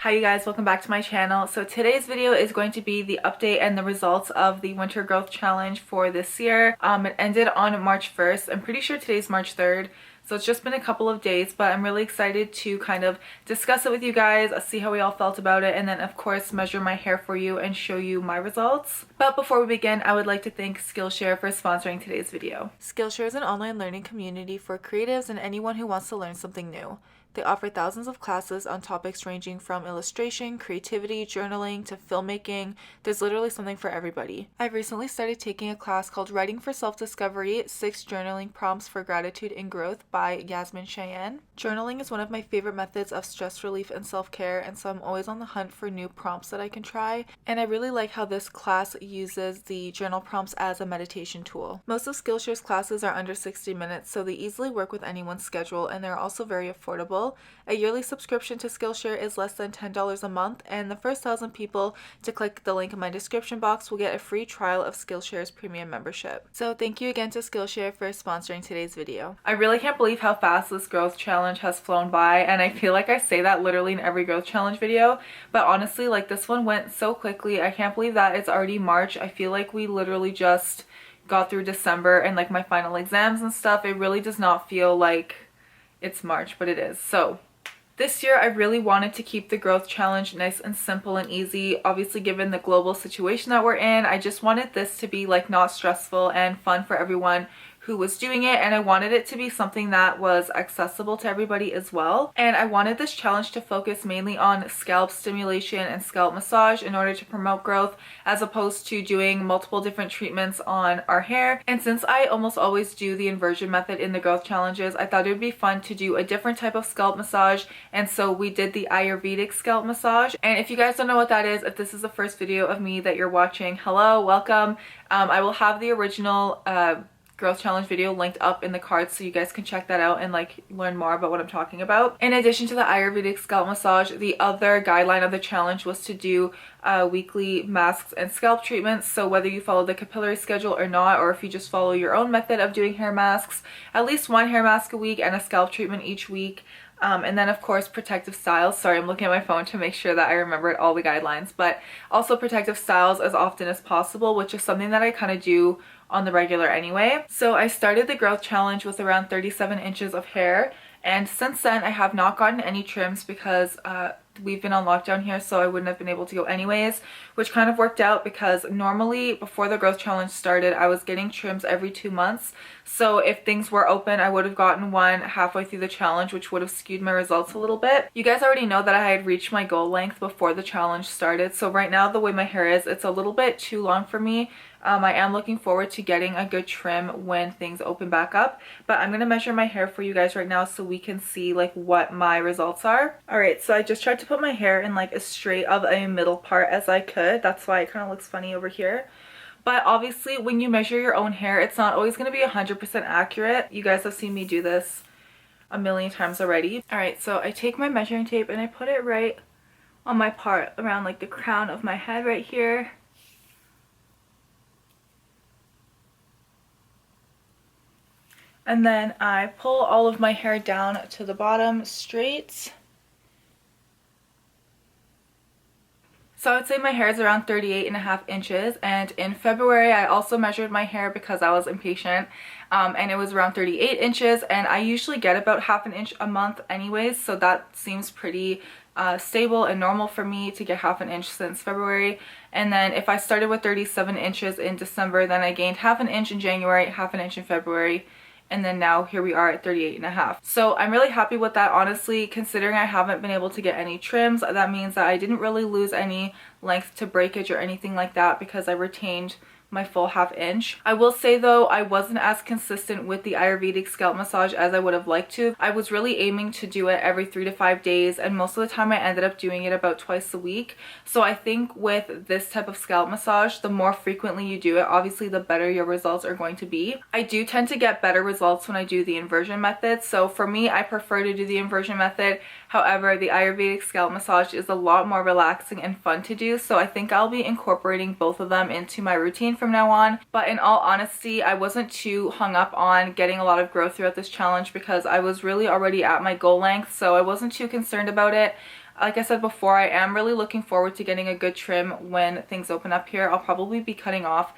Hi you guys, welcome back to my channel. So today's video is going to be the update and the results of the winter growth challenge for this year. It ended on March 1st. I'm pretty sure today's March 3rd. So it's just been a couple of days, but I'm really excited to kind of discuss it with you guys, see how we all felt about it, and then of course measure my hair for you and show you my results. But before we begin, I would like to thank Skillshare for sponsoring today's video. Skillshare is an online learning community for creatives and anyone who wants to learn something new. They offer thousands of classes on topics ranging from illustration, creativity, journaling, to filmmaking. There's literally something for everybody. I've recently started taking a class called Writing for Self-Discovery, 6 Journaling Prompts for Gratitude and Growth by Yasmin Cheyenne. Journaling is one of my favorite methods of stress relief and self-care, and so I'm always on the hunt for new prompts that I can try. And I really like how this class uses the journal prompts as a meditation tool. Most of Skillshare's classes are under 60 minutes, so they easily work with anyone's schedule, and they're also very affordable. A yearly subscription to Skillshare is less than $10 a month, and the first 1,000 people to click the link in my description box will get a free trial of Skillshare's premium membership. So thank you again to Skillshare for sponsoring today's video. I really can't believe how fast this growth challenge has flown by, and I feel like I say that literally in every growth challenge video, but honestly, like, this one went so quickly. I can't believe that it's already March. I feel like we literally just got through December and like my final exams and stuff. It really does not feel like it's March, but it is. So this year I really wanted to keep the growth challenge nice and simple and easy. Obviously, given the global situation that we're in, I just wanted this to be like not stressful and fun for everyone who was doing it, and I wanted it to be something that was accessible to everybody as well. And I wanted this challenge to focus mainly on scalp stimulation and scalp massage in order to promote growth, as opposed to doing multiple different treatments on our hair. And since I almost always do the inversion method in the growth challenges, I thought it would be fun to do a different type of scalp massage, and so we did the Ayurvedic scalp massage. And if you guys don't know what that is, if this is the first video of me that you're watching, hello, welcome. I will have the original growth challenge video linked up in the cards so you guys can check that out and like learn more about what I'm talking about. In addition to the Ayurvedic scalp massage, the other guideline of the challenge was to do weekly masks and scalp treatments. So whether you follow the capillary schedule or not, or if you just follow your own method of doing hair masks, at least one hair mask a week and a scalp treatment each week. And then of course protective styles. Sorry, I'm looking at my phone to make sure that I remembered all the guidelines, but also protective styles as often as possible, which is something that I kind of do on the regular anyway. So I started the growth challenge with around 37 inches of hair, and since then I have not gotten any trims because we've been on lockdown here, so I wouldn't have been able to go anyways, which kind of worked out because normally before the growth challenge started I was getting trims every 2 months. So if things were open, I would have gotten one halfway through the challenge, which would have skewed my results a little bit. You guys already know that I had reached my goal length before the challenge started, so right now the way my hair is, it's a little bit too long for me. I am looking forward to getting a good trim when things open back up, but I'm gonna measure my hair for you guys right now so we can see like what my results are. Alright, so I just tried to put my hair in like as straight of a middle part as I could. That's why it kind of looks funny over here. But obviously when you measure your own hair, it's not always going to be 100% accurate. You guys have seen me do this a million times already. Alright, so I take my measuring tape and I put it right on my part around like the crown of my head right here. And then I pull all of my hair down to the bottom straight. So I would say my hair is around 38.5 inches, and in February I also measured my hair because I was impatient, and it was around 38 inches, and I usually get about half an inch a month anyways, so that seems pretty stable and normal for me to get half an inch since February. And then if I started with 37 inches in December, then I gained half an inch in January, half an inch in February, and then now here we are at 38.5. So I'm really happy with that, honestly, considering I haven't been able to get any trims. That means that I didn't really lose any length to breakage or anything like that because I retained my full half inch. I will say though, I wasn't as consistent with the Ayurvedic scalp massage as I would have liked to. I was really aiming to do it every 3 to 5 days, and most of the time I ended up doing it about twice a week. So I think with this type of scalp massage, the more frequently you do it, obviously the better your results are going to be. I do tend to get better results when I do the inversion method, so for me I prefer to do the inversion method. However, the Ayurvedic scalp massage is a lot more relaxing and fun to do, so I think I'll be incorporating both of them into my routine from now on. But in all honesty, I wasn't too hung up on getting a lot of growth throughout this challenge because I was really already at my goal length, so I wasn't too concerned about it. Like I said before, I am really looking forward to getting a good trim when things open up here. I'll probably be cutting off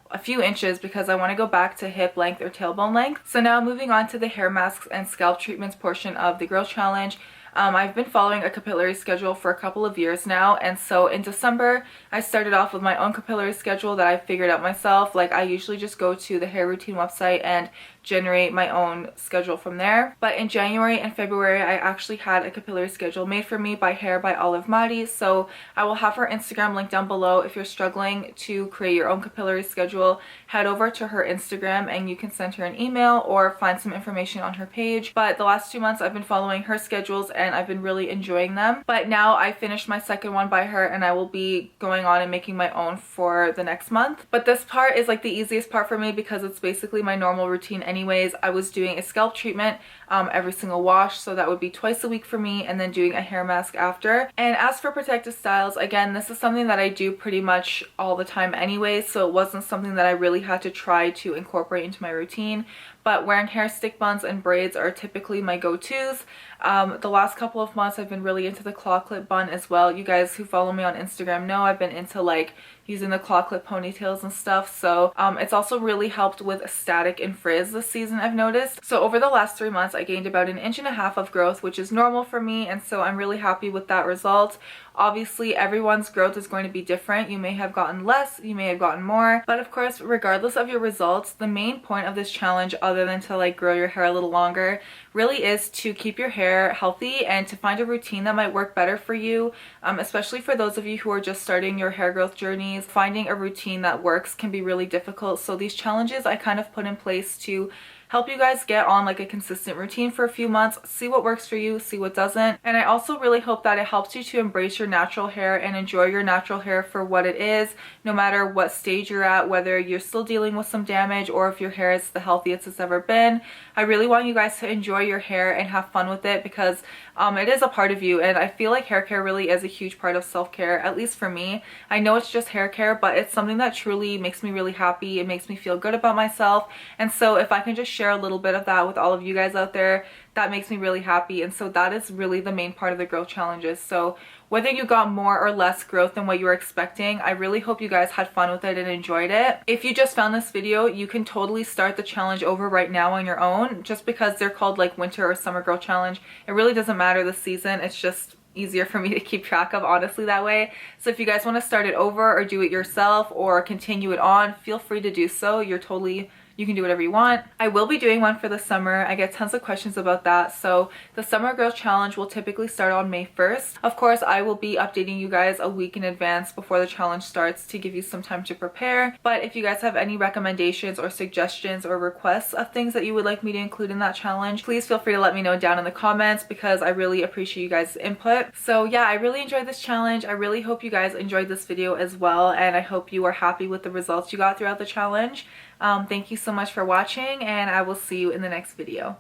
a few inches because I want to go back to hip length or tailbone length. So now moving on to the hair masks and scalp treatments portion of the Girl Challenge. I've been following a capillary schedule for a couple of years now, and so in December I started off with my own capillary schedule that I figured out myself. Like, I usually just go to the hair routine website and generate my own schedule from there. But in January and February I actually had a capillary schedule made for me by Hair by Olive Madi, so I will have her Instagram linked down below. If you're struggling to create your own capillary schedule, head over to her Instagram and you can send her an email or find some information on her page. But the last 2 months I've been following her schedules and I've been really enjoying them. But now I finished my second one by her and I will be going on and making my own for the next month. But this part is like the easiest part for me because it's basically my normal routine anyways. I was doing a scalp treatment every single wash, so that would be twice a week for me, and then doing a hair mask after. And as for protective styles, again, this is something that I do pretty much all the time anyways, so it wasn't something that I really had to try to incorporate into my routine. But wearing hair stick buns and braids are typically my go-tos. The last couple of months I've been really into the claw clip bun as well. You guys who follow me on Instagram know I've been into like using the claw clip ponytails and stuff, so it's also really helped with static and frizz this season, I've noticed. So over the last 3 months I gained about 1.5 inches of growth, which is normal for me, and so I'm really happy with that result. Obviously everyone's growth is going to be different. You may have gotten less, you may have gotten more, but of course regardless of your results, the main point of this challenge, other than to like grow your hair a little longer, really is to keep your hair healthy and to find a routine that might work better for you, especially for those of you who are just starting your hair growth journeys. Finding a routine that works can be really difficult, so these challenges I kind of put in place to help you guys get on like a consistent routine for a few months, see what works for you, see what doesn't. And I also really hope that it helps you to embrace your natural hair and enjoy your natural hair for what it is, no matter what stage you're at, whether you're still dealing with some damage or if your hair is the healthiest it's ever been. I really want you guys to enjoy your hair and have fun with it because it is a part of you, and I feel like hair care really is a huge part of self-care, at least for me. I know it's just hair care, but it's something that truly makes me really happy. It makes me feel good about myself, and so if I can just share a little bit of that with all of you guys out there, that makes me really happy. And so that is really the main part of the growth challenges. So whether you got more or less growth than what you were expecting, I really hope you guys had fun with it and enjoyed it. If you just found this video, you can totally start the challenge over right now on your own, just because they're called like winter or summer growth challenge. It really doesn't matter this season, it's just easier for me to keep track of, honestly, that way. So if you guys want to start it over or do it yourself or continue it on, feel free to do so. You can do whatever you want. I will be doing one for the summer. I get tons of questions about that. So the Summer Girls Challenge will typically start on May 1st. Of course, I will be updating you guys a week in advance before the challenge starts to give you some time to prepare. But if you guys have any recommendations or suggestions or requests of things that you would like me to include in that challenge, please feel free to let me know down in the comments because I really appreciate you guys' input. So yeah, I really enjoyed this challenge. I really hope you guys enjoyed this video as well, and I hope you are happy with the results you got throughout the challenge. Thank you so much for watching, and I will see you in the next video.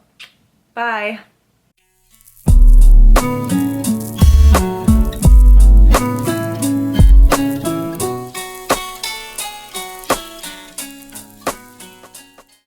Bye!